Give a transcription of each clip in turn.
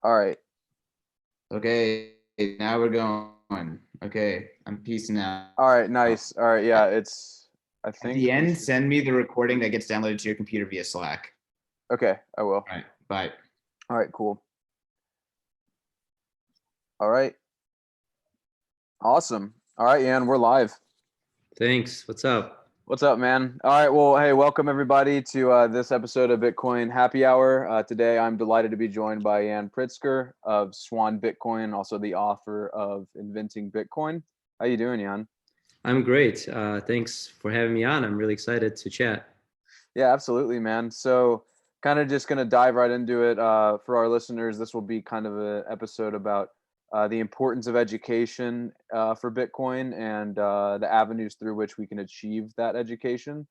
All right. Okay, now we're going. Okay, I'm peacing out. All right. Nice. All right. Yeah. I At think the we end, should. send me the recording that gets downloaded to your computer via Slack. Okay. I will. All right, bye. All right. Cool. All right. Awesome. All right, Ian. We're live. Thanks. What's up? What's up, man? All right. Well, hey, welcome everybody to this episode of Bitcoin Happy Hour. Today, I'm delighted to be joined by Jan Pritzker of Swan Bitcoin, also the author of Inventing Bitcoin. How you doing, Jan? I'm great. Thanks for having me on. I'm really excited to chat. Yeah, absolutely, man. So, kind of just gonna dive right into it. For our listeners, this will be kind of an episode about the importance of education for Bitcoin and the avenues through which we can achieve that education.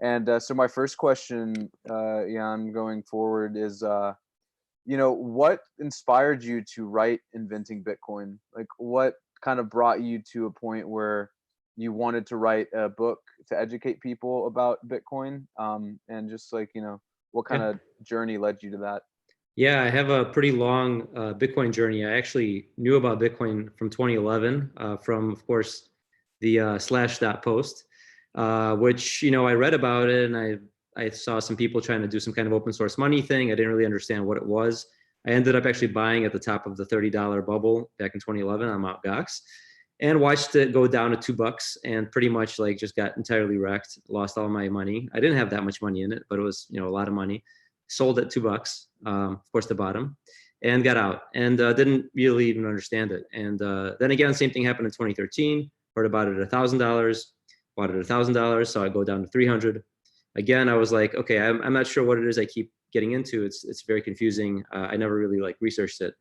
And so, my first question, Jan, going forward is, what inspired you to write Inventing Bitcoin? Like, what kind of brought you to a point where you wanted to write a book to educate people about Bitcoin? And just like, what kind Yeah. of journey led you to that? Yeah, I have a pretty long Bitcoin journey. I actually knew about Bitcoin from 2011 from, of course, the Slashdot post, which, I read about it and I saw some people trying to do some kind of open source money thing. I didn't really understand what it was. I ended up actually buying at the top of the $30 bubble back in 2011 on Mt. Gox and watched it go down to $2 and pretty much like just got entirely wrecked, lost all my money. I didn't have that much money in it, but it was, a lot of money. Sold at $2, of course, the bottom, and got out and didn't really even understand it. And then again, same thing happened in 2013. Heard about it at $1,000, bought it at $1,000, saw it go down to 300. Again, I was like, okay, I'm not sure what it is I keep getting into. It's very confusing. I never really researched it.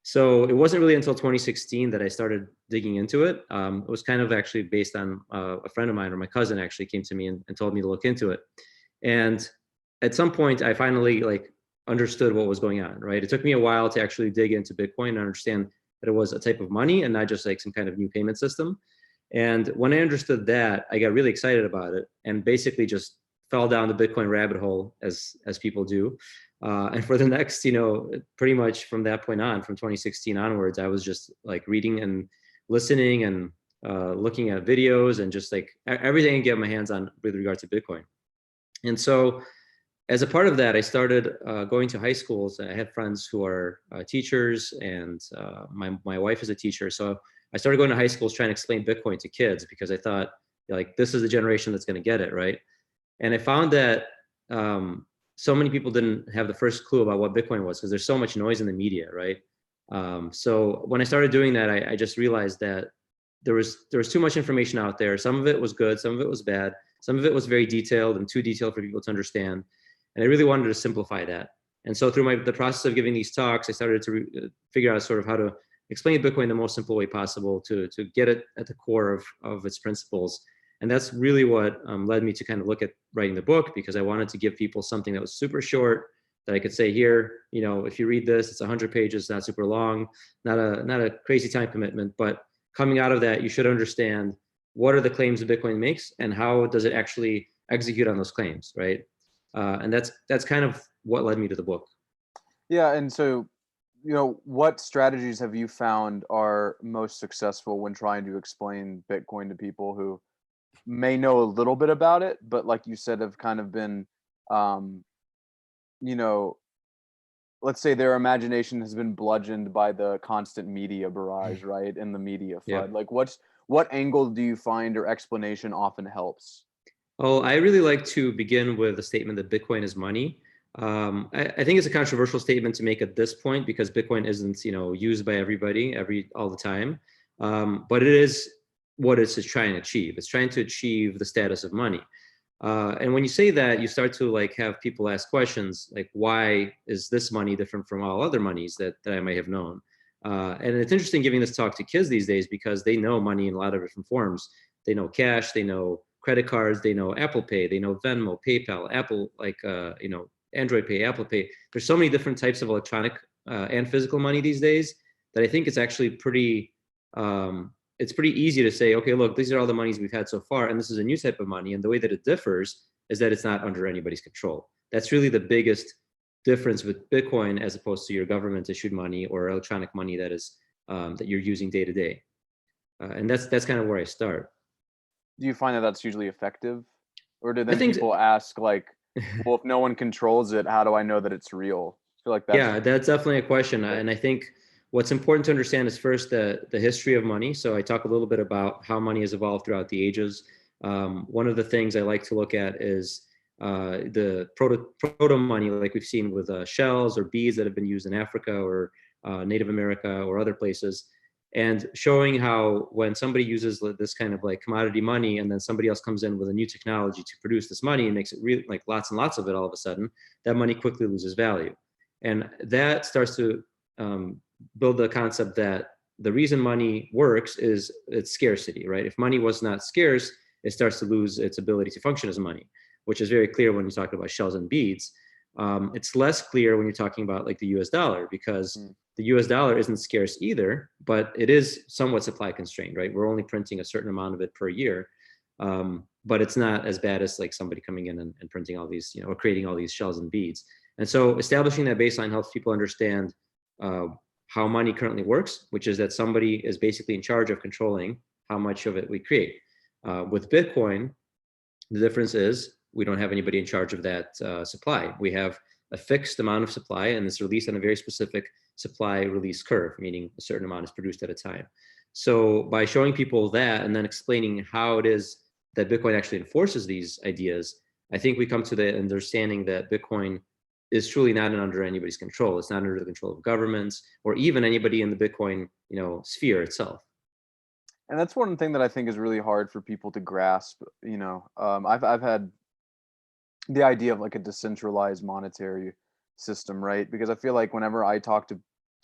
So it wasn't really until 2016 that I started digging into it. It was kind of actually based on a friend of mine, or my cousin actually came to me and told me to look into it. And at some point, I finally understood what was going on, right? It took me a while to actually dig into Bitcoin and understand that it was a type of money and not just like some kind of new payment system. And when I understood that, I got really excited about it and basically just fell down the Bitcoin rabbit hole as people do. And for the next, pretty much from that point on, from 2016 onwards, I was just like reading and listening and looking at videos and just like everything I can get my hands on with regard to Bitcoin. And so as a part of that, I started going to high schools. I had friends who are teachers, and my wife is a teacher. So I started going to high schools trying to explain Bitcoin to kids because I thought, like, this is the generation that's going to get it, right? And I found that so many people didn't have the first clue about what Bitcoin was because there's so much noise in the media, right? So when I started doing that, I just realized that there was too much information out there. Some of it was good, some of it was bad, some of it was very detailed and too detailed for people to understand. And I really wanted to simplify that. And so through the process of giving these talks, I started to figure out sort of how to explain Bitcoin the most simple way possible to get it at the core of its principles. And that's really what led me to kind of look at writing the book, because I wanted to give people something that was super short that I could say, here, if you read this, it's 100 pages, not super long, not a crazy time commitment, but coming out of that, you should understand what are the claims that Bitcoin makes and how does it actually execute on those claims, right? And that's kind of what led me to the book. Yeah, and so, what strategies have you found are most successful when trying to explain Bitcoin to people who may know a little bit about it, but like you said, have kind of been, um, you know, let's say their imagination has been bludgeoned by the constant media barrage, right? And the media Yeah. flood. Like, what angle do you find or explanation often helps? Oh, I really like to begin with a statement that Bitcoin is money. I think it's a controversial statement to make at this point because Bitcoin isn't, used by everybody all the time. But it is what it's trying to achieve. It's trying to achieve the status of money. And when you say that, you start to have people ask questions like, why is this money different from all other monies that I might have known? And it's interesting giving this talk to kids these days because they know money in a lot of different forms. They know cash, they know credit cards, they know Apple Pay, they know Venmo, PayPal, Apple, Android Pay, Apple Pay. There's so many different types of electronic and physical money these days that I think it's actually it's pretty easy to say, okay, look, these are all the monies we've had so far, and this is a new type of money. And the way that it differs is that it's not under anybody's control. That's really the biggest difference with Bitcoin as opposed to your government issued money or electronic money that is that you're using day to day. And that's kind of where I start. Do you find that that's usually effective, or do I then think, people ask like, well, if no one controls it, how do I know that it's real? I feel like that's yeah, that's definitely a question. And I think what's important to understand is first the history of money. So I talk a little bit about how money has evolved throughout the ages. One of the things I like to look at is the proto money, like we've seen with shells or beads that have been used in Africa or Native America or other places, and showing how when somebody uses this kind of like commodity money, and then somebody else comes in with a new technology to produce this money and makes it really like lots and lots of it all of a sudden, that money quickly loses value. And that starts to build the concept that the reason money works is its scarcity, right? If money was not scarce, it starts to lose its ability to function as money, which is very clear when you're talking about shells and beads. It's less clear when you're talking about like the US dollar, because the US dollar isn't scarce either, but it is somewhat supply constrained, right? We're only printing a certain amount of it per year. But it's not as bad as like somebody coming in and printing all these, or creating all these shells and beads. And so establishing that baseline helps people understand how money currently works, which is that somebody is basically in charge of controlling how much of it we create. With Bitcoin, the difference is we don't have anybody in charge of that supply. We have a fixed amount of supply, and it's released on a very specific supply release curve, meaning a certain amount is produced at a time. So by showing people that and then explaining how it is that Bitcoin actually enforces these ideas, I think we come to the understanding that Bitcoin is truly not under anybody's control. It's not under the control of governments or even anybody in the Bitcoin, sphere itself. And that's one thing that I think is really hard for people to grasp. I've had the idea of like a decentralized monetary system, right? Because I feel like whenever I talk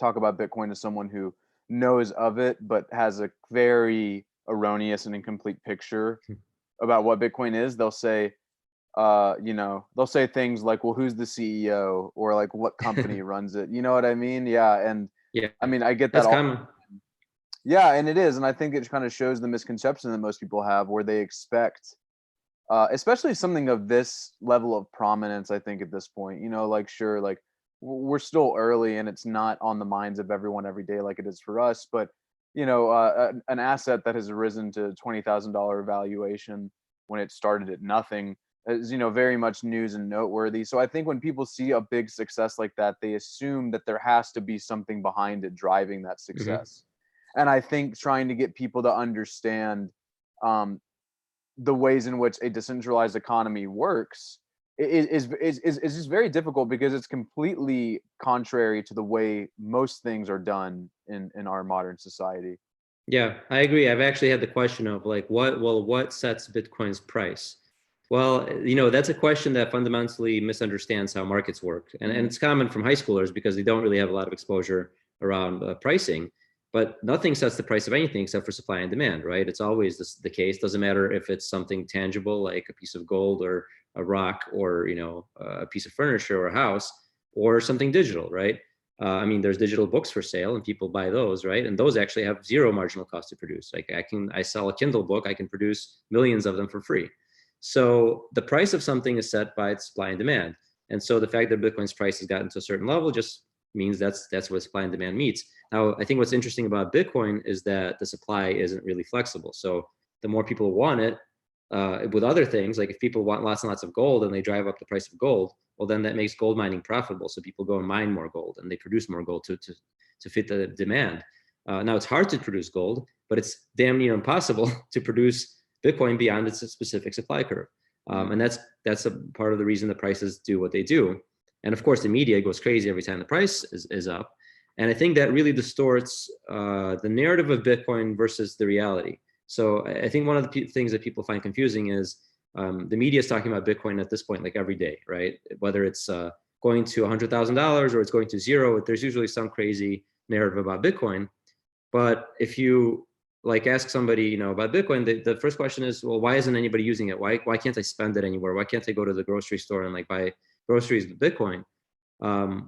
about Bitcoin to someone who knows of it but has a very erroneous and incomplete picture about what Bitcoin is, they'll say, they'll say things like, well, who's the CEO, or like what company runs it? You know what I mean? Yeah. And yeah, I mean, I get that that's all. common. Yeah, and it is. And I think it kind of shows the misconception that most people have, where they expect, especially something of this level of prominence, I think at this point, like, sure, like we're still early and it's not on the minds of everyone every day like it is for us. But, an asset that has risen to $20,000 valuation when it started at nothing is, very much news and noteworthy. So I think when people see a big success like that, they assume that there has to be something behind it driving that success. And I think trying to get people to understand the ways in which a decentralized economy works is just very difficult, because it's completely contrary to the way most things are done in our modern society. Yeah, I agree. I've actually had the question of like, what sets Bitcoin's price? Well, that's a question that fundamentally misunderstands how markets work. And it's common from high schoolers because they don't really have a lot of exposure around pricing. But nothing sets the price of anything except for supply and demand, right? It's always the case. Doesn't matter if it's something tangible like a piece of gold or a rock or a piece of furniture or a house, or something digital, right? I mean, there's digital books for sale and people buy those, right? And those actually have zero marginal cost to produce. Like I sell a Kindle book, I can produce millions of them for free. So the price of something is set by its supply and demand. And so the fact that Bitcoin's price has gotten to a certain level just means that's what supply and demand meets. Now, I think what's interesting about Bitcoin is that the supply isn't really flexible. So the more people want it, with other things, like if people want lots and lots of gold and they drive up the price of gold, well, then that makes gold mining profitable. So people go and mine more gold and they produce more gold to fit the demand. Now it's hard to produce gold, but it's damn near impossible to produce Bitcoin beyond its specific supply curve. And that's a part of the reason the prices do what they do. And of course, the media goes crazy every time the price is up. And I think that really distorts the narrative of Bitcoin versus the reality. So I think one of the things that people find confusing is the media is talking about Bitcoin at this point, like every day, right? Whether it's going to $100,000 or it's going to zero, there's usually some crazy narrative about Bitcoin. But if you like ask somebody, about Bitcoin, the first question is, well, why isn't anybody using it? Why can't I spend it anywhere? Why can't I go to the grocery store and like buy groceries with Bitcoin?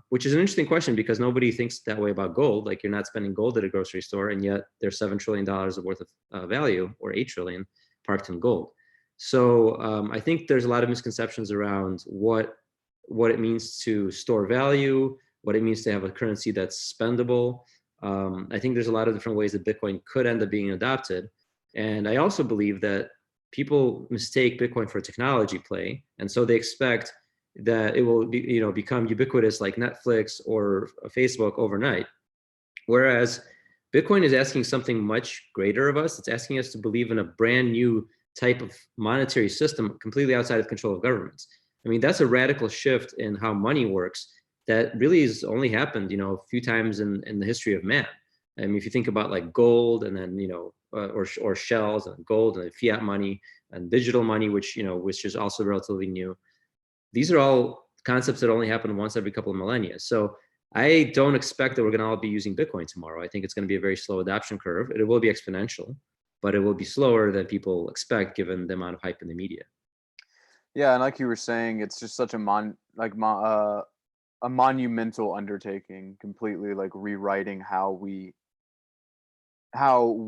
Which is an interesting question because nobody thinks that way about gold. Like you're not spending gold at a grocery store, and yet there's $7 trillion worth of value, or 8 trillion parked in gold. So I think there's a lot of misconceptions around what what it means to store value, what it means to have a currency that's spendable. I think there's a lot of different ways that Bitcoin could end up being adopted. And I also believe that people mistake Bitcoin for a technology play. And so they expect that it will be, become ubiquitous like Netflix or Facebook overnight. Whereas Bitcoin is asking something much greater of us. It's asking us to believe in a brand new type of monetary system completely outside of control of governments. I mean, that's a radical shift in how money works that really has only happened, a few times in the history of man. I mean, if you think about like gold and then, or shells and gold and fiat money and digital money, which is also relatively new. These are all concepts that only happen once every couple of millennia. So I don't expect that we're going to all be using Bitcoin tomorrow. I think it's going to be a very slow adoption curve. It will be exponential, but it will be slower than people expect given the amount of hype in the media. Yeah, and like you were saying, it's just such a monumental undertaking, completely like rewriting how we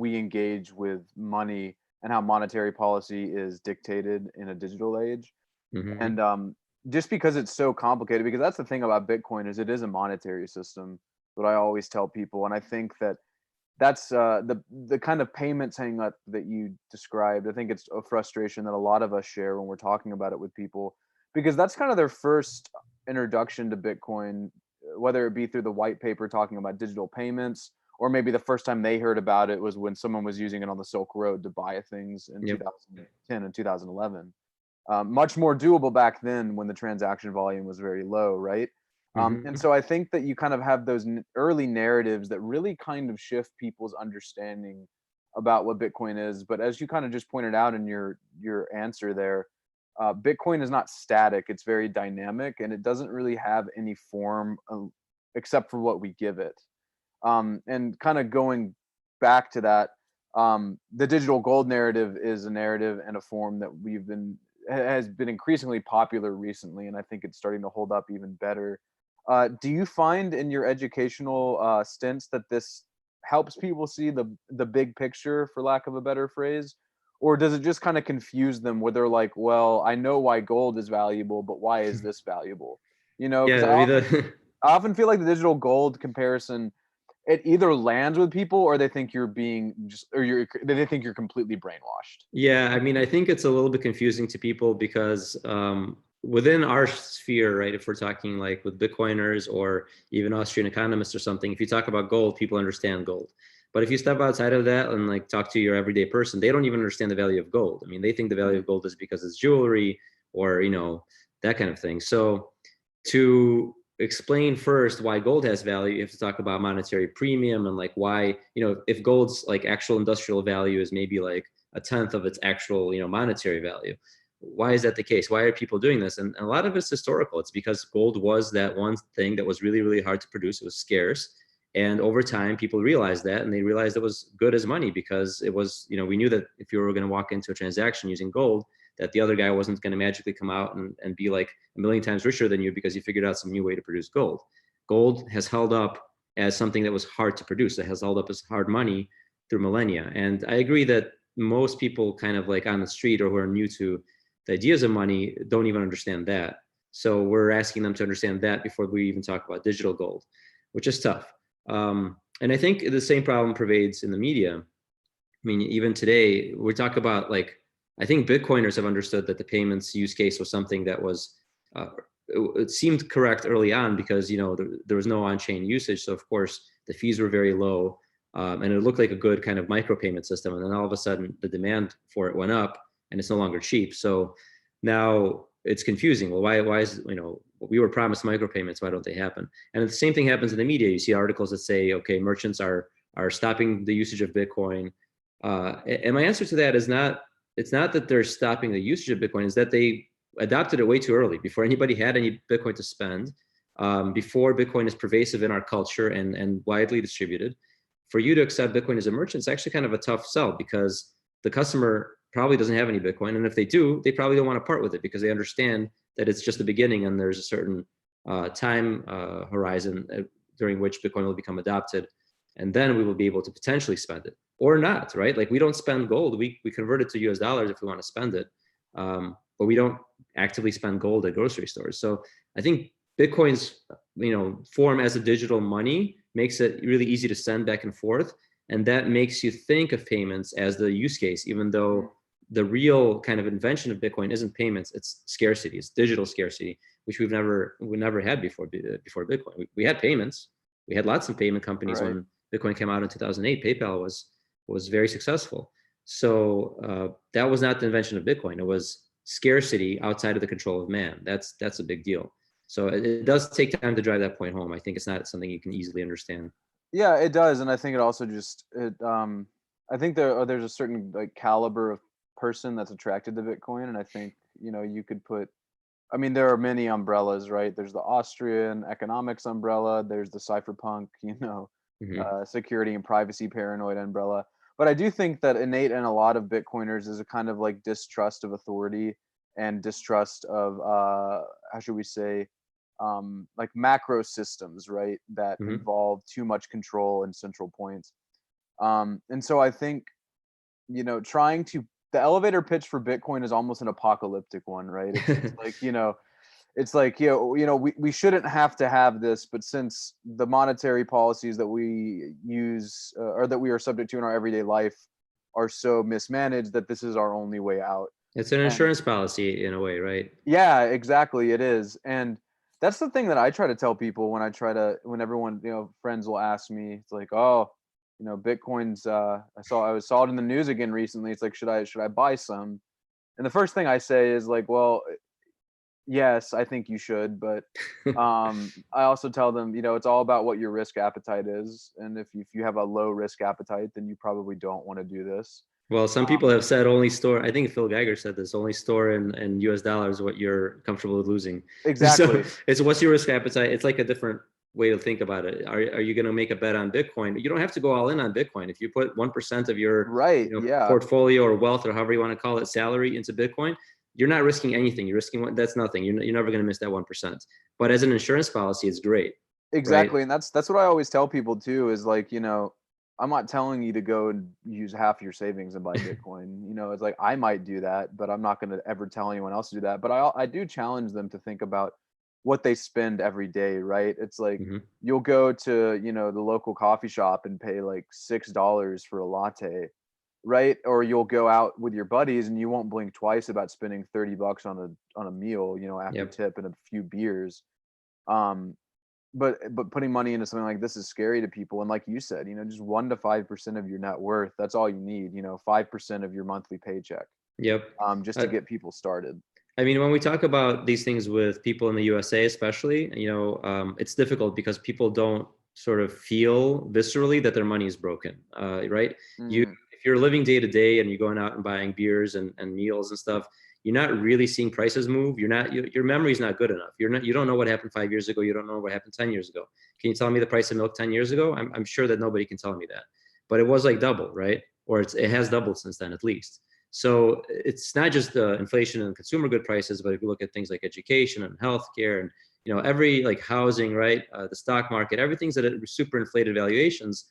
engage with money and how monetary policy is dictated in a digital age. Mm-hmm. And just because it's so complicated, because that's the thing about Bitcoin is it is a monetary system, what I always tell people. And I think that's the kind of payments hang up that you described. I think it's a frustration that a lot of us share when we're talking about it with people, because that's kind of their first introduction to Bitcoin, whether it be through the white paper talking about digital payments, or maybe the first time they heard about it was when someone was using it on the Silk Road to buy things in 2010 and 2011. Much more doable back then when the transaction volume was very low, right? And so I think that you kind of have those early narratives that really kind of shift people's understanding about what Bitcoin is. But as you kind of just pointed out in your answer there, Bitcoin is not static. It's very dynamic, and it doesn't really have any form except for what we give it. And kind of going back to that, the digital gold narrative is a narrative and a form that has been increasingly popular recently, and I think it's starting to hold up even better. Do you find in your educational stints that this helps people see the big picture, for lack of a better phrase, or does it just kind of confuse them where they're like, well, I know why gold is valuable, but why is this valuable? Because Yeah, I often feel like the digital gold comparison, it either lands with people or they think you're they think you're completely brainwashed. Yeah, I mean, I think it's a little bit confusing to people because within our sphere, right, if we're talking like with Bitcoiners or even Austrian economists or something, if you talk about gold, people understand gold. But if you step outside of that and like talk to your everyday person, they don't even understand the value of gold. I mean, they think the value of gold is because it's jewelry or, that kind of thing. So to explain first why gold has value, you have to talk about monetary premium and like why, if gold's like actual industrial value is maybe like a tenth of its actual, monetary value. Why is that the case? Why are people doing this? And a lot of it's historical. It's because gold was that one thing that was really, really hard to produce. It was scarce. And over time, people realized that, and they realized it was good as money because it was, we knew that if you were going to walk into a transaction using gold, that the other guy wasn't going to magically come out and be like a million times richer than you because he figured out some new way to produce gold. Gold has held up as something that was hard to produce. It has held up as hard money through millennia. And I agree that most people kind of like on the street or who are new to the ideas of money don't even understand that. So we're asking them to understand that before we even talk about digital gold, which is tough. And I think the same problem pervades in the media. I mean, even today, we talk about like, I think Bitcoiners have understood that the payments use case was something that was, it seemed correct early on because, there was no on-chain usage. So of course, the fees were very low and it looked like a good kind of micropayment system. And then all of a sudden, the demand for it went up and it's no longer cheap. So now it's confusing. Well, why is, we were promised micropayments, why don't they happen? And the same thing happens in the media. You see articles that say, okay, merchants are stopping the usage of Bitcoin. And my answer to that is it's not that they're stopping the usage of Bitcoin, is that they adopted it way too early, before anybody had any Bitcoin to spend, before Bitcoin is pervasive in our culture and widely distributed. For you to accept Bitcoin as a merchant, it's actually kind of a tough sell because the customer probably doesn't have any Bitcoin. And if they do, they probably don't want to part with it because they understand that it's just the beginning and there's a certain time horizon during which Bitcoin will become adopted. And then we will be able to potentially spend it or not, right? Like we don't spend gold. We convert it to US dollars if we want to spend it. But we don't actively spend gold at grocery stores. So I think Bitcoin's, form as a digital money makes it really easy to send back and forth. And that makes you think of payments as the use case, even though the real kind of invention of Bitcoin isn't payments, it's scarcity, it's digital scarcity, which we never had before Bitcoin. We had payments. We had lots of payment companies Right. when Bitcoin came out in 2008. PayPal was very successful. So that was not the invention of Bitcoin. It was scarcity outside of the control of man. That's a big deal. So it does take time to drive that point home. I think it's not something you can easily understand. Yeah, it does, and I think it also just I think there's a certain like caliber of person that's attracted to Bitcoin, and I think you could put. I mean, there are many umbrellas, right? There's the Austrian economics umbrella. There's the cypherpunk, Mhm. security and privacy paranoid umbrella. But I do think that innate in a lot of Bitcoiners is a kind of like distrust of authority and distrust of how should we say like macro systems, right? That Mhm. involve too much control and central points. And so I think trying to the elevator pitch for Bitcoin is almost an apocalyptic one, right? It's like it's like we shouldn't have to have this, but since the monetary policies that we use or that we are subject to in our everyday life are so mismanaged, that this is our only way out. It's an And insurance policy in a way, right? yeah, exactly, it is. And that's the thing that I try to tell people when everyone, friends will ask me, it's like, oh, Bitcoin's I saw it in the news again recently. It's like, should I buy some? And the first thing I say is like, well, yes, I think you should, but I also tell them, it's all about what your risk appetite is, and if you have a low risk appetite, then you probably don't want to do this. Well, some people have said only store. I think Phil Geiger said this: only store in U.S. dollars what you're comfortable with losing. So Exactly. it's what's your risk appetite? It's like a different way to think about it. Are you going to make a bet on Bitcoin? You don't have to go all in on Bitcoin. If you put 1% of your Right. Yeah. portfolio or wealth or however you want to call it, salary into Bitcoin, you're not risking anything. You're risking that's nothing. You're never going to miss that 1%. But as an insurance policy, it's great, right? Exactly. And that's what I always tell people too, is like, I'm not telling you to go and use half your savings and buy Bitcoin. It's like I might do that, but I'm not going to ever tell anyone else to do that. But I do challenge them to think about what they spend every day, right? It's like Hmm. you'll go to, the local coffee shop and pay like $6 for a latte, right? Or you'll go out with your buddies and you won't blink twice about spending $30 on a meal, after Yep. tip and a few beers. Um, but putting money into something like this is scary to people. And like you said, just 1 to 5% of your net worth, that's all you need, 5% of your monthly paycheck, Yep. just to Uh, get people started. I mean, when we talk about these things with people in the USA, especially, it's difficult because people don't sort of feel viscerally that their money is broken, right? Mm, If you're living day to day and you're going out and buying beers and meals and stuff, you're not really seeing prices move. Your memory is not good enough. You don't know what happened 5 years ago. You don't know what happened 10 years ago. Can you tell me the price of milk 10 years ago? I'm sure that nobody can tell me that, but it was like double, right? Or it has doubled since then, at least. So it's not just the inflation and consumer good prices, but if you look at things like education and healthcare and every like housing, right, the stock market, everything's at super inflated valuations,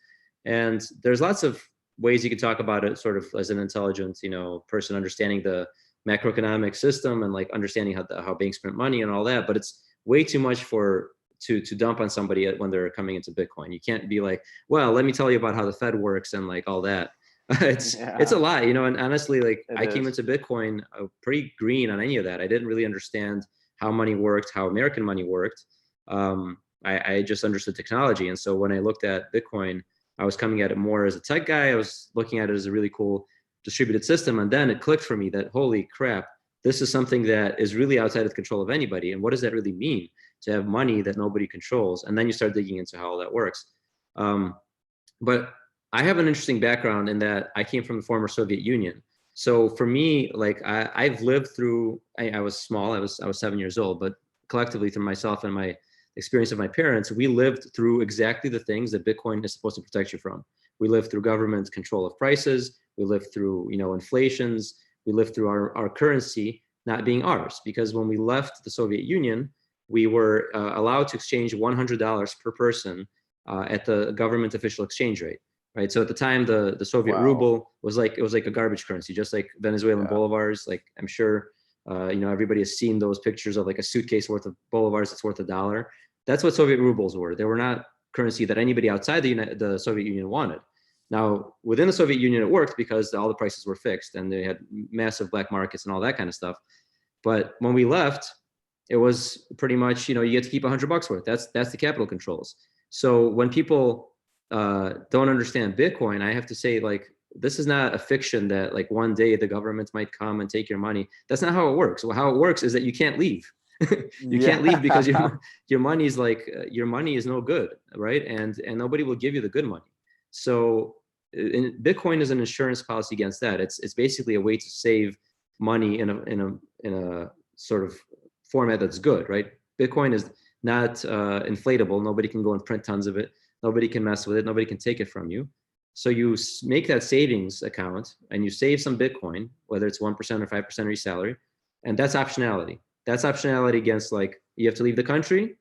and there's lots of ways you can talk about it, sort of as an intelligent person understanding the macroeconomic system and like understanding how banks print money and all that. But it's way too much to dump on somebody when they're coming into Bitcoin. You can't be like, well, let me tell you about how the Fed works and like all that. It's a yeah, lot, and honestly, like it I came is. into Bitcoin pretty green on any of that. I didn't really understand how money worked, how American money worked. I just understood technology, and so when I looked at Bitcoin, I was coming at it more as a tech guy. I was looking at it as a really cool distributed system, and then it clicked for me that holy crap, this is something that is really outside of the control of anybody. And what does that really mean to have money that nobody controls? And then you start digging into how all that works. Um, but I have an interesting background in that I came from the former Soviet Union. So for me, like I've lived through. I was small. I was 7 years old, but collectively through myself and my experience of my parents, we lived through exactly the things that Bitcoin is supposed to protect you from. We lived through government control of prices. We lived through inflations. We lived through our currency not being ours, because when we left the Soviet Union, we were allowed to exchange $100 per person at the government official exchange rate, right? So at the time, the Soviet Wow. ruble was like a garbage currency, just like Venezuelan Yeah. bolivars. Like I'm sure Everybody has seen those pictures of like a suitcase worth of bolivars that's worth $1. That's what Soviet rubles were. They were not currency that anybody outside the Soviet Union wanted. Now, within the Soviet Union, it worked because all the prices were fixed and they had massive black markets and all that kind of stuff. But when we left, it was pretty much, you get to keep $100 worth. That's the capital controls. So when people don't understand Bitcoin, I have to say, like, this is not a fiction that like one day the government might come and take your money. That's not how it works. Well, how it works is that you can't leave. You can't leave because your money is like your money is no good, right? And nobody will give you the good money. So Bitcoin is an insurance policy against that. It's basically a way to save money in a sort of format that's good, right? Bitcoin is not inflatable. Nobody can go and print tons of it. Nobody can mess with it. Nobody can take it from you. So you make that savings account and you save some Bitcoin, whether it's 1% or 5% of your salary, and that's optionality. That's optionality against, like, you have to leave the country,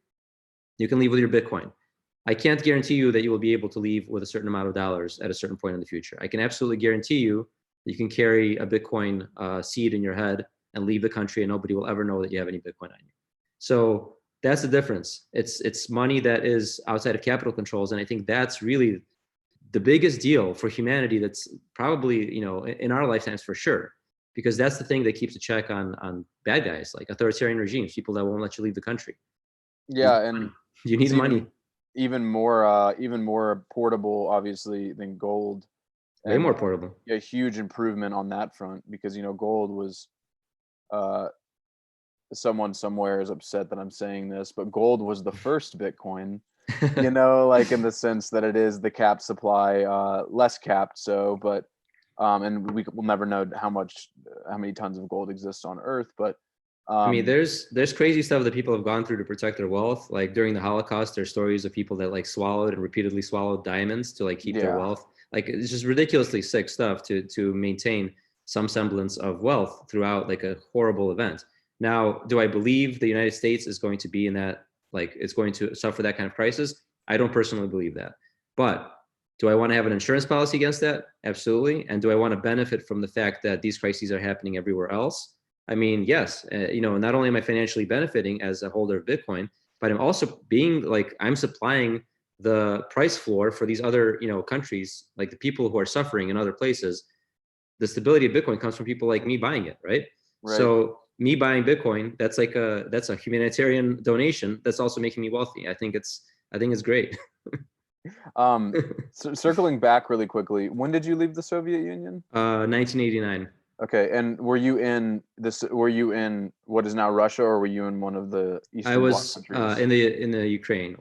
you can leave with your Bitcoin. I can't guarantee you that you will be able to leave with a certain amount of dollars at a certain point in the future. I can absolutely guarantee you that you can carry a Bitcoin seed in your head and leave the country and nobody will ever know that you have any Bitcoin on you. So that's the difference. It's money that is outside of capital controls. And I think that's really the biggest deal for humanity. That's probably, in our lifetimes for sure, because that's the thing that keeps a check on bad guys, like authoritarian regimes, people that won't let you leave the country. Yeah, and you need money. Even more portable, obviously, than gold. Way more portable. A huge improvement on that front, because gold was, someone somewhere is upset that I'm saying this, but gold was the first Bitcoin. Like in the sense that it is the capped supply, less capped. So, but and we will never know how many tons of gold exist on Earth. But I mean, there's crazy stuff that people have gone through to protect their wealth. Like during the Holocaust, there's stories of people that like swallowed and repeatedly swallowed diamonds to like keep their wealth. Like it's just ridiculously sick stuff to maintain some semblance of wealth throughout like a horrible event. Now, do I believe the United States is going to be in that, like it's going to suffer that kind of crisis? I don't personally believe that. But do I want to have an insurance policy against that? Absolutely. And do I want to benefit from the fact that these crises are happening everywhere else? I mean, yes, not only am I financially benefiting as a holder of Bitcoin, but I'm also I'm supplying the price floor for these other, countries, like the people who are suffering in other places. The stability of Bitcoin comes from people like me buying it, right? So me buying Bitcoin, that's a humanitarian donation that's also making me wealthy. I think it's great. So circling back really quickly, when did you leave the Soviet Union? 1989. Okay, and were you in what is now Russia, or were you in one of the Eastern I was Bloc countries? in the Ukraine,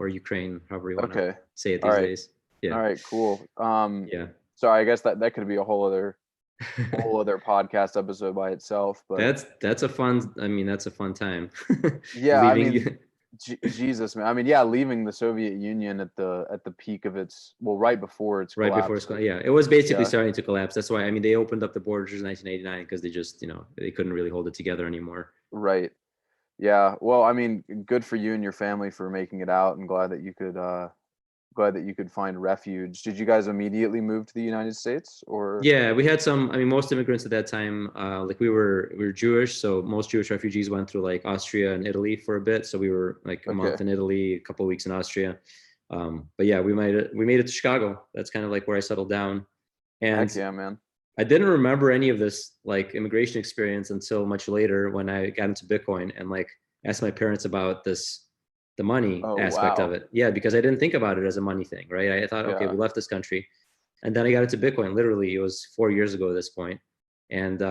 however you want to say it these days. Yeah. All right, cool. Yeah. Sorry, I guess that could be a whole other podcast episode by itself. But that's a fun time. Yeah, Jesus, man. Leaving the Soviet Union at the peak of its, right before its collapse. Right before it's, it was basically starting to collapse. That's why, they opened up the borders in 1989 because they just, they couldn't really hold it together anymore. Right. Yeah. Well, good for you and your family for making it out, and glad that you could find refuge. Did you guys immediately move to the United States, or? Yeah, we had some. Most immigrants at that time, we were Jewish, so most Jewish refugees went through like Austria and Italy for a bit. So we were like a month in Italy, a couple of weeks in Austria. But yeah, we made it to Chicago. That's kind of like where I settled down. And heck yeah, man. I didn't remember any of this like immigration experience until much later when I got into Bitcoin and like asked my parents about the money aspect of it. Yeah, because I didn't think about it as a money thing, right? I thought, okay, we left this country. And then I got into Bitcoin. Literally, it was 4 years ago at this point. And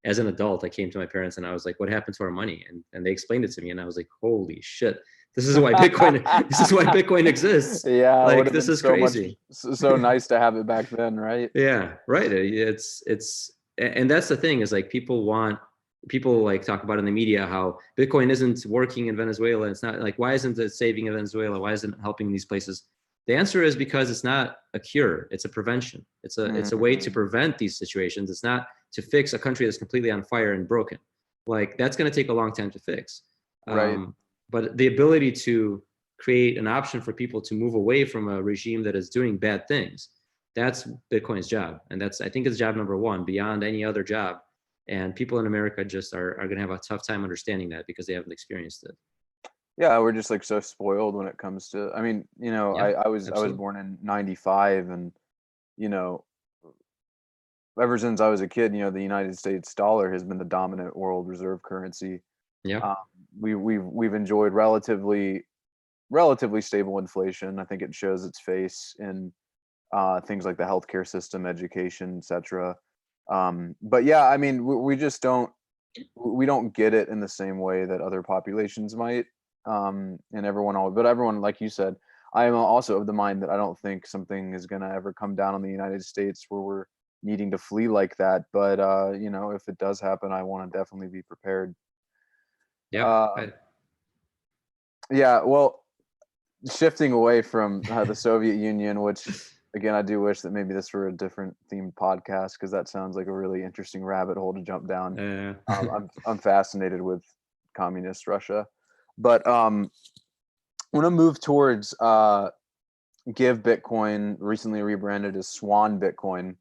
as an adult, I came to my parents and I was like, what happened to our money? And they explained it to me. And I was like, holy shit, this is why Bitcoin exists. Yeah. Like, this is crazy. So nice to have it back then, right? Yeah, right. And that's the thing, is like people like talk about in the media how Bitcoin isn't working in Venezuela. It's not like, why isn't it saving in Venezuela? Why isn't it helping these places? The answer is because it's not a cure. It's a prevention. It's a way to prevent these situations. It's not to fix a country that's completely on fire and broken. Like, that's going to take a long time to fix. Right. But the ability to create an option for people to move away from a regime that is doing bad things, that's Bitcoin's job. And I think it's job number one beyond any other job. And people in America just are going to have a tough time understanding that because they haven't experienced it. Yeah, we're just like so spoiled when it comes to, I mean, you know, Yeah, I was absolutely. born in 95, and you know, ever since I was a kid, you know, the United States dollar has been the dominant world reserve currency. Yeah. Um, we've enjoyed relatively stable inflation. I think it shows its face in things like the healthcare system, education, etc. But yeah, I mean, we just we don't get it in the same way that other populations might. And but everyone, like you said, I am also of the mind that I don't think something is going to ever come down on the United States where we're needing to flee like that. But you know, if it does happen, I want to definitely be prepared. Yeah. Um, yeah, well, shifting away from the Soviet Union, which again, I do wish that maybe this were a different themed podcast, because that sounds like a really interesting rabbit hole to jump down. I'm fascinated with communist Russia, but I want to move towards Give Bitcoin, recently rebranded as Swan Bitcoin,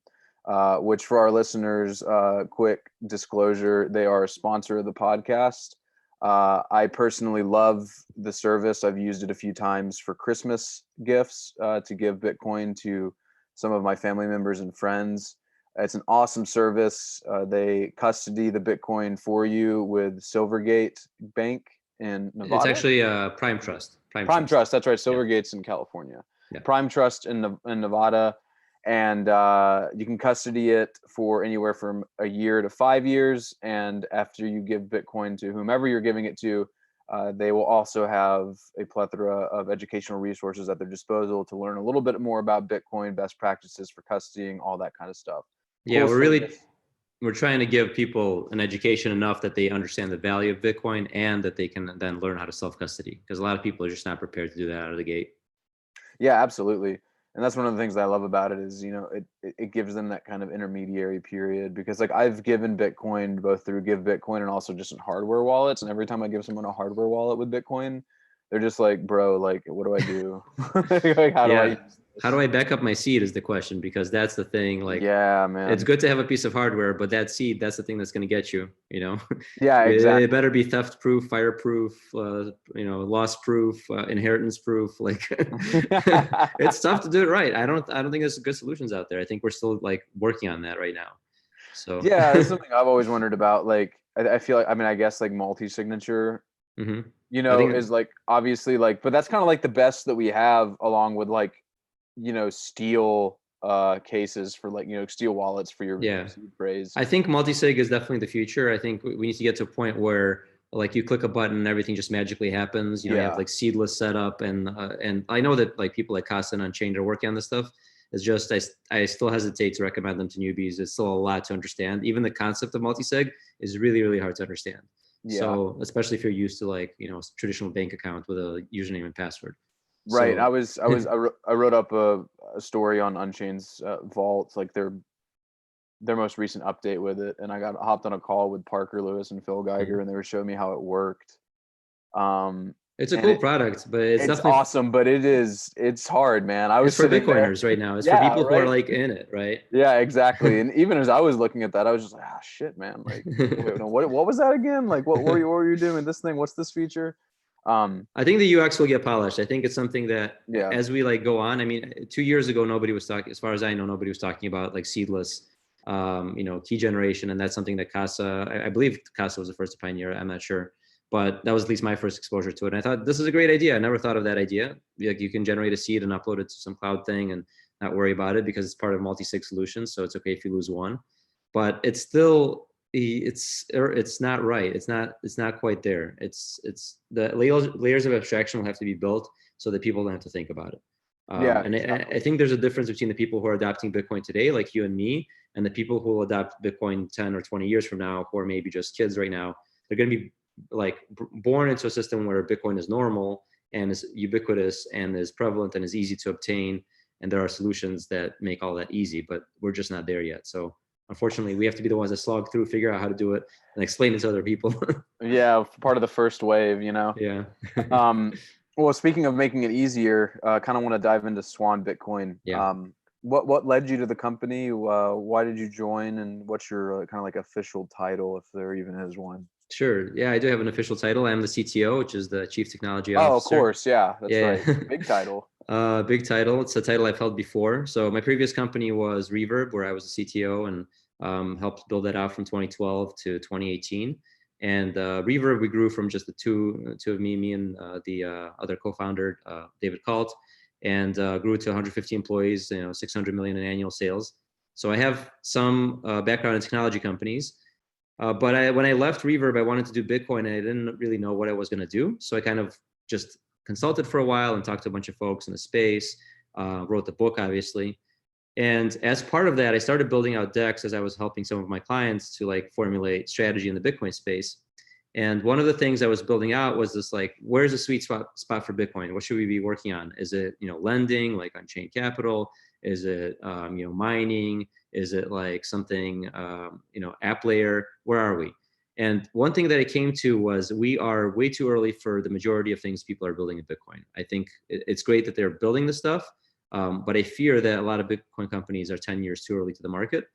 which for our listeners, quick disclosure, they are a sponsor of the podcast. I personally love the service. I've used it a few times for Christmas gifts to give Bitcoin to some of my family members and friends. It's an awesome service. They custody the Bitcoin for you with Silvergate Bank in Nevada. It's actually Prime Trust. Prime Trust. That's right. Yeah. Silvergate's in California. Yeah. Prime Trust in Nevada, and you can custody it for anywhere from a year to 5 years. And after you give Bitcoin to whomever you're giving it to, they will also have a plethora of educational resources at their disposal to learn a little bit more about Bitcoin, best practices for custodying, all that kind of stuff. Yeah, Cool we're trying to give people an education enough that they understand the value of Bitcoin and that they can then learn how to self-custody, because a lot of people are just not prepared to do that out of the gate. Yeah, absolutely. And that's one of the things that I love about it is, you know, it gives them that kind of intermediary period, because like I've given Bitcoin both through Give Bitcoin and also just in hardware wallets. And every time I give someone a hardware wallet with Bitcoin, they're just like, bro, like, what do I do? Like, how do I use this? How do I back up my seed is the question, because that's the thing. Like, yeah, man, it's good to have a piece of hardware, but that seed, that's the thing that's going to get you, you know? Yeah, exactly. It better be theft proof, fire proof, you know, loss proof, inheritance proof. Like it's tough to do it right. I don't think there's good solutions out there. I think we're still like working on that right now. So yeah, that's something I've always wondered about. Like, I feel like, I mean, I guess like multi-signature, you know, is like obviously like, but that's kind of like the best that we have, along with like, you know, steel cases for like, you know, steel wallets for your seed phrase. I think multi-sig is definitely the future. I think we need to get to a point where like you click a button and everything just magically happens. You know, you have like seedless setup, and I know that like people like Casa and Unchained are working on this stuff. It's just I still hesitate to recommend them to newbies. It's still a lot to understand. Even the concept of multi-sig is really, really hard to understand. Yeah. So especially if you're used to like, you know, traditional bank account with a username and password. Right. So, I wrote up a story on Unchained's vault, like their most recent update with it, and I hopped on a call with Parker Lewis and Phil Geiger, and they were showing me how it worked. It's a cool product, but it's definitely awesome, but it's hard, man. It's for Bitcoiners right now. It's for people who are like in it, right? Yeah, exactly. And even as I was looking at that, I was just like, ah, shit, man. Like, wait, no, what was that again? Like, what were you doing? This thing? What's this feature? I think the UX will get polished. I think it's something that as we like go on. I mean, 2 years ago, nobody was talking, as far as I know, nobody was talking about like seedless, you know, key generation, and that's something that Casa, I believe Casa was the first to pioneer. I'm not sure, but that was at least my first exposure to it. And I thought this is a great idea. I never thought of that idea. Like you can generate a seed and upload it to some cloud thing and not worry about it because it's part of multi-sig solutions. So it's okay if you lose one, but it's still. It's not right. It's not quite there. It's the layers of abstraction will have to be built so that people don't have to think about it. And exactly. I think there's a difference between the people who are adopting Bitcoin today, like you and me, and the people who will adopt Bitcoin 10 or 20 years from now, who are maybe just kids right now. They're going to be like born into a system where Bitcoin is normal and is ubiquitous and is prevalent and is easy to obtain. And there are solutions that make all that easy, but we're just not there yet. So unfortunately, we have to be the ones that slog through, figure out how to do it, and explain it to other people. Yeah, part of the first wave, you know? Yeah. Well, speaking of making it easier, kind of want to dive into Swan Bitcoin. Yeah. what led you to the company? Why did you join, and what's your kind of like official title, if there even is one? Sure. Yeah, I do have an official title. I'm the CTO, which is the Chief Technology Oh, of Officer. course, yeah, that's Yeah. right. Big title. Big title. It's a title I've held before. So my previous company was Reverb, where I was a CTO and helped build that out from 2012 to 2018. And Reverb, we grew from just the two of me and the other co-founder, David Kalt, and grew to 150 employees, 600 million in annual sales. So I have some background in technology companies. But when I left Reverb, I wanted to do Bitcoin, and I didn't really know what I was going to do. So I kind of just consulted for a while and talked to a bunch of folks in the space, wrote the book, obviously. And as part of that, I started building out decks as I was helping some of my clients to like formulate strategy in the Bitcoin space. And one of the things I was building out was this, like, where's the sweet spot for Bitcoin? What should we be working on? Is it, lending, like on-chain capital? Is it, mining? Is it like something, app layer? Where are we? And one thing that I came to was we are way too early for the majority of things people are building in Bitcoin. I think it's great that they're building the stuff, but I fear that a lot of Bitcoin companies are 10 years too early to the market.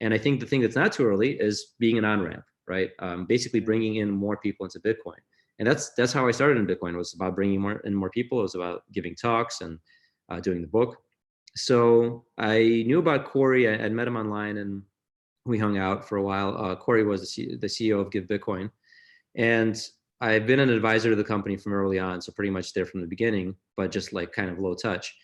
And I think the thing that's not too early is being an on-ramp, right? Basically bringing in more people into Bitcoin. And that's how I started in Bitcoin. It was about bringing more people. It was about giving talks and doing the book. So I knew about Corey. I'd met him online and we hung out for a while. Corey was the CEO of Give Bitcoin. And I've been an advisor to the company from early on. So pretty much there from the beginning, but just like kind of low touch.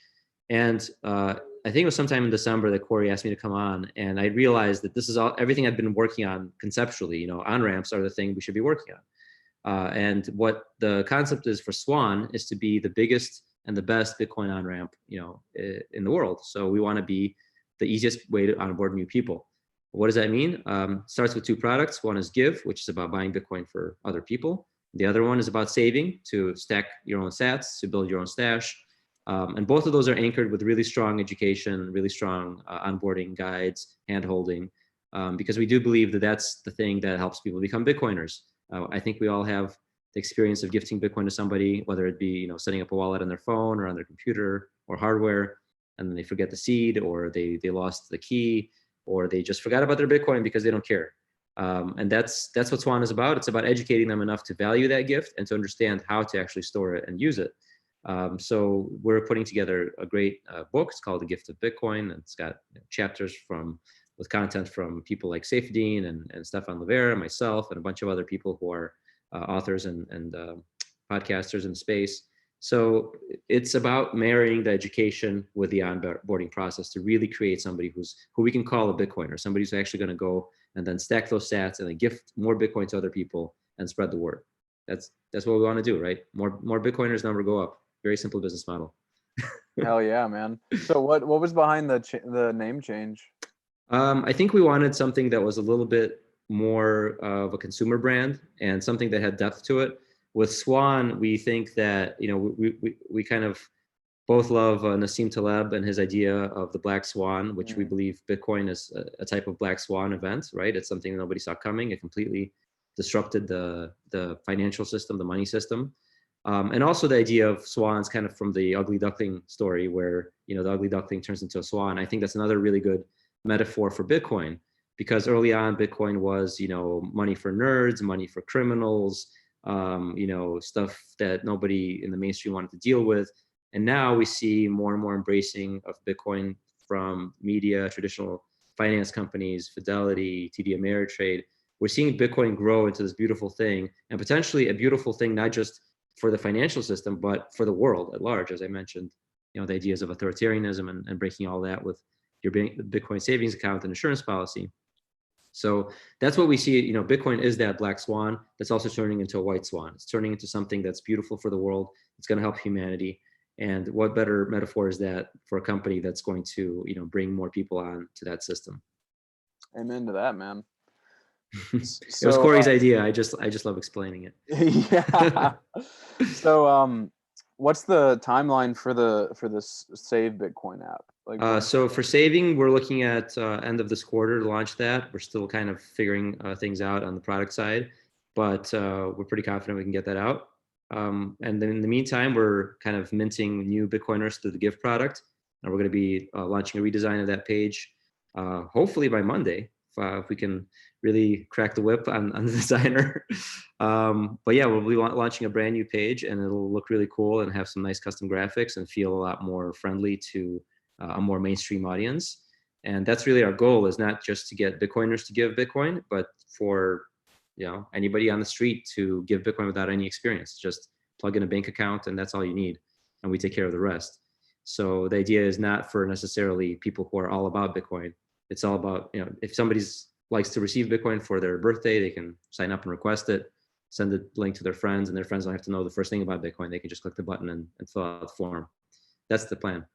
And I think it was sometime in December that Corey asked me to come on, and I realized that this is everything I'd been working on conceptually. On-ramps are the thing we should be working on. And what the concept is for Swan is to be the biggest and the best Bitcoin on-ramp, in the world. So we want to be the easiest way to onboard new people. What does that mean? Starts with two products. One is Give, which is about buying Bitcoin for other people. The other one is about saving, to stack your own sats, to build your own stash. And both of those are anchored with really strong education, really strong onboarding guides, hand-holding, because we do believe that that's the thing that helps people become Bitcoiners. I think we all have the experience of gifting Bitcoin to somebody, whether it be setting up a wallet on their phone or on their computer or hardware, and then they forget the seed, or they lost the key, or they just forgot about their Bitcoin because they don't care. And that's what Swan is about. It's about educating them enough to value that gift and to understand how to actually store it and use it. So we're putting together a great book. It's called The Gift of Bitcoin. And it's got chapters with content from people like Saifedean and Stefan Livera, myself, and a bunch of other people who are authors and podcasters in the space. So it's about marrying the education with the onboarding process to really create somebody who we can call a Bitcoiner, somebody who's actually going to go and then stack those sats and then gift more Bitcoin to other people and spread the word. That's what we want to do, right? More Bitcoiners, number go up. Very simple business model. Hell yeah, man. So what was behind the name change? I think we wanted something that was a little bit more of a consumer brand and something that had depth to it. With Swan, we think that we kind of both love Nassim Taleb and his idea of the Black Swan, which we believe Bitcoin is a type of Black Swan event, right? It's something nobody saw coming. It completely disrupted the financial system, the money system. And also the idea of swans kind of from the ugly duckling story where, the ugly duckling turns into a swan. I think that's another really good metaphor for Bitcoin, because early on Bitcoin was, money for nerds, money for criminals, stuff that nobody in the mainstream wanted to deal with. And now we see more and more embracing of Bitcoin from media, traditional finance companies, Fidelity, TD Ameritrade. We're seeing Bitcoin grow into this beautiful thing, and potentially a beautiful thing, not just for the financial system, but for the world at large. As I mentioned, the ideas of authoritarianism and breaking all that with your Bitcoin savings account and insurance policy. So that's what we see. Bitcoin is that black swan that's also turning into a white swan. It's turning into something that's beautiful for the world. It's going to help humanity. And what better metaphor is that for a company that's going to, bring more people on to that system? Amen to that, man. It was Corey's idea. I just love explaining it. Yeah. So what's the timeline for this Save Bitcoin app? So for saving, we're looking at end of this quarter to launch that. We're still kind of figuring things out on the product side, but we're pretty confident we can get that out. And then in the meantime, we're kind of minting new Bitcoiners through the Give product. and we're going to be launching a redesign of that page, hopefully by Monday, if we can really crack the whip on the designer. But yeah, we'll be launching a brand new page, and it'll look really cool and have some nice custom graphics and feel a lot more friendly to a more mainstream audience. And that's really our goal, is not just to get Bitcoiners to give Bitcoin, but for anybody on the street to give Bitcoin without any experience. Just plug in a bank account and that's all you need, and we take care of the rest. So the idea is not for necessarily people who are all about Bitcoin. It's all about, if somebody likes to receive Bitcoin for their birthday, they can sign up and request it, send the link to their friends, and their friends don't have to know the first thing about Bitcoin. They can just click the button and fill out the form. That's the plan.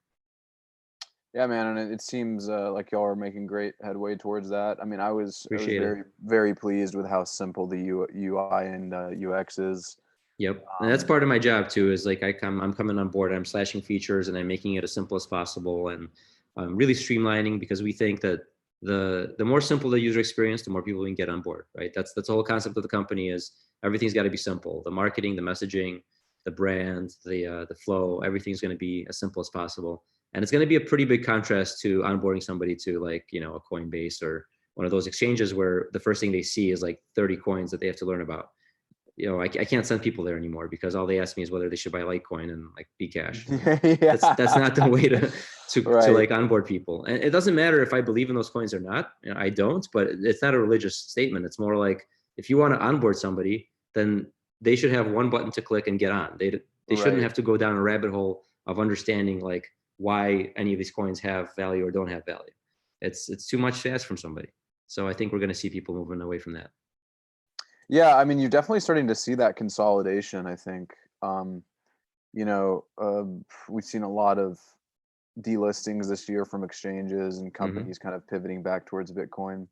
Yeah, man, and it seems like y'all are making great headway towards that. I mean, I was Appreciate very, very pleased with how simple the UI and UX is. Yep, and that's part of my job too. Is like I'm coming on board. I'm slashing features and I'm making it as simple as possible, and really streamlining, because we think that the more simple the user experience, the more people we can get on board. Right. That's the whole concept of the company. Is everything's got to be simple. The marketing, the messaging, the brand, the flow. Everything's going to be as simple as possible. And it's going to be a pretty big contrast to onboarding somebody to like, a Coinbase or one of those exchanges where the first thing they see is like 30 coins that they have to learn about. I can't send people there anymore, because all they ask me is whether they should buy Litecoin and like Bcash. Yeah. That's not the way to Right. like onboard people. And it doesn't matter if I believe in those coins or not. I don't, but it's not a religious statement. It's more like, if you want to onboard somebody, then they should have one button to click and get on. They shouldn't Right. have to go down a rabbit hole of understanding like why any of these coins have value or don't have value. It's too much to ask from somebody. So I think we're going to see people moving away from that. Yeah, I mean, you're definitely starting to see that consolidation, I think. We've seen a lot of delistings this year from exchanges and companies kind of pivoting back towards Bitcoin.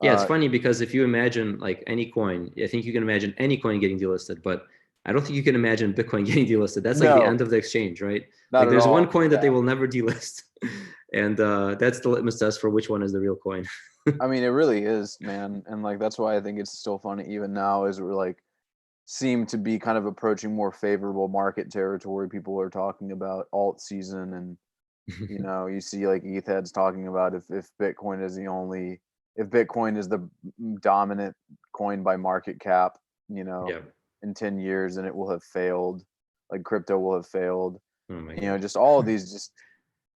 Yeah, it's funny because if you imagine like any coin, I think you can imagine any coin getting delisted, but I don't think you can imagine Bitcoin getting delisted. That's like the No. end of the exchange, right? Not Like at there's all. one coin that they Yeah. will never delist. And that's the litmus test for which one is the real coin. I mean, it really is, man. And like, that's why I think it's still funny even now, as we're like, seem to be kind of approaching more favorable market territory. People are talking about alt season, and you see like ETH heads talking about if Bitcoin is if Bitcoin is the dominant coin by market cap, Yeah. in 10 years, and it will have failed, like crypto will have failed. Oh my God. Just all of these just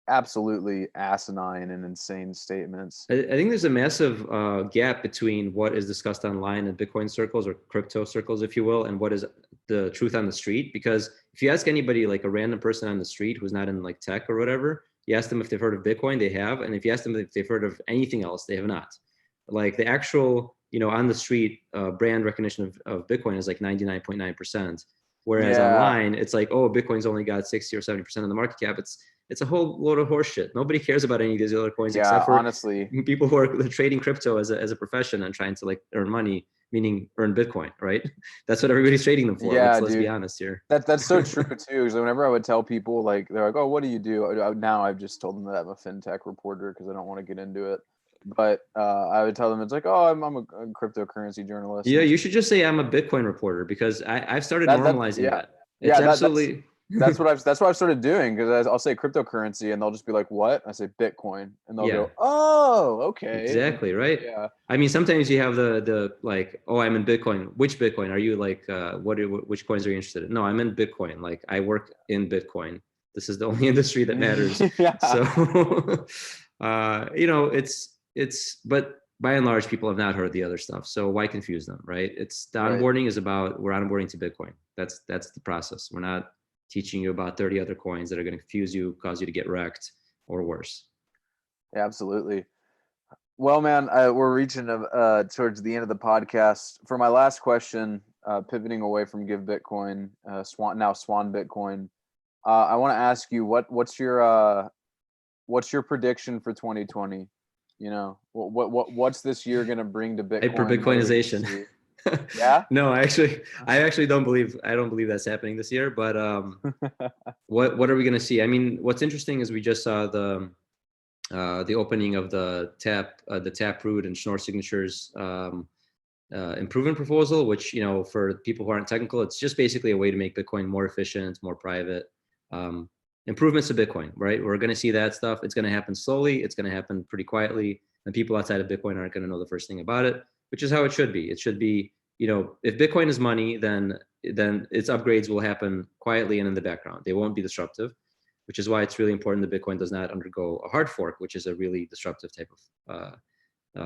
absolutely asinine and insane statements. I think there's a massive gap between what is discussed online in Bitcoin circles or crypto circles, if you will, and what is the truth on the street. Because if you ask anybody, like a random person on the street who's not in like tech or whatever, you ask them if they've heard of Bitcoin, they have. And if you ask them if they've heard of anything else, they have not. Like the actual, on the street brand recognition of Bitcoin is like 99.9%. Whereas online, it's like, oh, Bitcoin's only got 60 or 70% of the market cap. It's a whole load of horseshit. Nobody cares about any of these other coins except for honestly, people who are trading crypto as a profession and trying to like earn money, meaning earn Bitcoin, right? That's what everybody's trading them for. Yeah, let's be dude. honest here. That's so true too. Because whenever I would tell people, like, they're like, "Oh, what do you do?" Now I've just told them that I'm a fintech reporter because I don't want to get into it. But I would tell them it's like, "Oh, I'm a cryptocurrency journalist." Yeah, you should just say I'm a Bitcoin reporter, because I've started normalizing that. It's absolutely. That's what I've started doing, because I'll say cryptocurrency and they'll just be like, "What?" I say Bitcoin, and they'll go, "Oh, okay." Exactly, right? Yeah. I mean, sometimes you have the like, oh, I'm in Bitcoin. Which Bitcoin are you like? Which coins are you interested in? No, I'm in Bitcoin. Like I work in Bitcoin. This is the only industry that matters. Yeah. So, but by and large, people have not heard the other stuff. So why confuse them, right? It's the onboarding is about, we're onboarding to Bitcoin. That's the process. We're not teaching you about 30 other coins that are going to confuse you, cause you to get wrecked, or worse. Yeah, absolutely. Well, man, we're reaching towards the end of the podcast. For my last question, pivoting away from Give Bitcoin, Swan Bitcoin, I want to ask you what's your prediction for 2020? What's this year going to bring to Bitcoin? Hyper Bitcoinization. Yeah. No, I actually don't believe that's happening this year. But what are we going to see? I mean, what's interesting is we just saw the opening of the Taproot and Schnorr Signatures improvement proposal, which, for people who aren't technical, it's just basically a way to make Bitcoin more efficient, more private. improvements to Bitcoin, right? We're going to see that stuff. It's going to happen slowly. It's going to happen pretty quietly, and people outside of Bitcoin aren't going to know the first thing about it, which is how it should be. It should be, if Bitcoin is money, then its upgrades will happen quietly and in the background. They won't be disruptive, which is why it's really important that Bitcoin does not undergo a hard fork, which is a really disruptive type of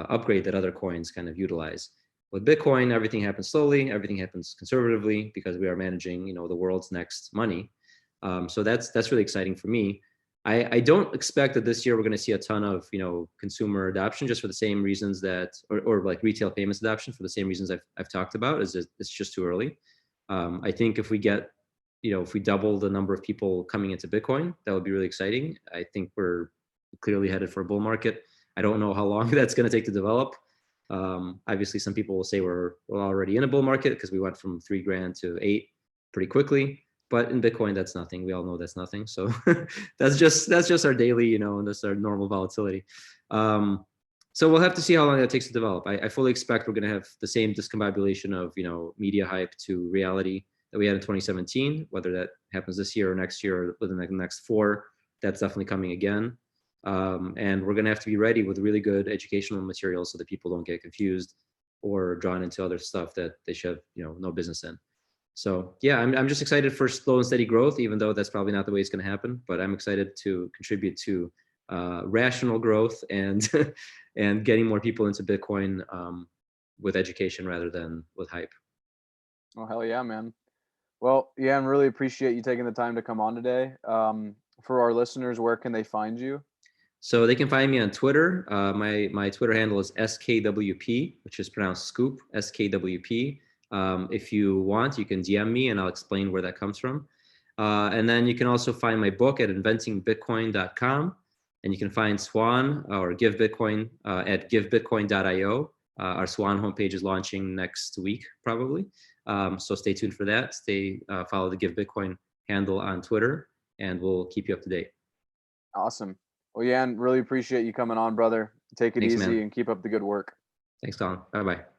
upgrade that other coins kind of utilize. With Bitcoin, everything happens slowly, everything happens conservatively because we are managing, the world's next money. So that's really exciting for me. I don't expect that this year we're going to see a ton of, consumer adoption, just for the same reasons that, or like retail payments adoption for the same reasons I've talked about. It's just too early. I think if we get, if we double the number of people coming into Bitcoin, that would be really exciting. I think we're clearly headed for a bull market. I don't know how long that's going to take to develop. Obviously, some people will say we're already in a bull market because we went from $3,000 to 8 pretty quickly. But in Bitcoin, that's nothing. We all know that's nothing. So that's just our daily, and that's our normal volatility. So we'll have to see how long that takes to develop. I fully expect we're going to have the same discombobulation of, media hype to reality that we had in 2017. Whether that happens this year or next year or within the next 4, that's definitely coming again. And we're going to have to be ready with really good educational materials so that people don't get confused or drawn into other stuff that they should have, no business in. So yeah, I'm just excited for slow and steady growth, even though that's probably not the way it's going to happen. But I'm excited to contribute to rational growth and and getting more people into Bitcoin with education rather than with hype. Oh, hell yeah, man. Well, yeah, I really appreciate you taking the time to come on today. For our listeners, where can they find you? So they can find me on Twitter. My Twitter handle is SKWP, which is pronounced scoop, SKWP. If you want, you can DM me and I'll explain where that comes from. And then you can also find my book at inventingbitcoin.com. And you can find Swan or Give Bitcoin at givebitcoin.io. Our Swan homepage is launching next week, probably. So stay tuned for that. Follow the Give Bitcoin handle on Twitter, and we'll keep you up to date. Awesome. Well, Jan, really appreciate you coming on, brother. Take it Thanks, easy man. and keep up the good work. Thanks, Colin. Bye-bye.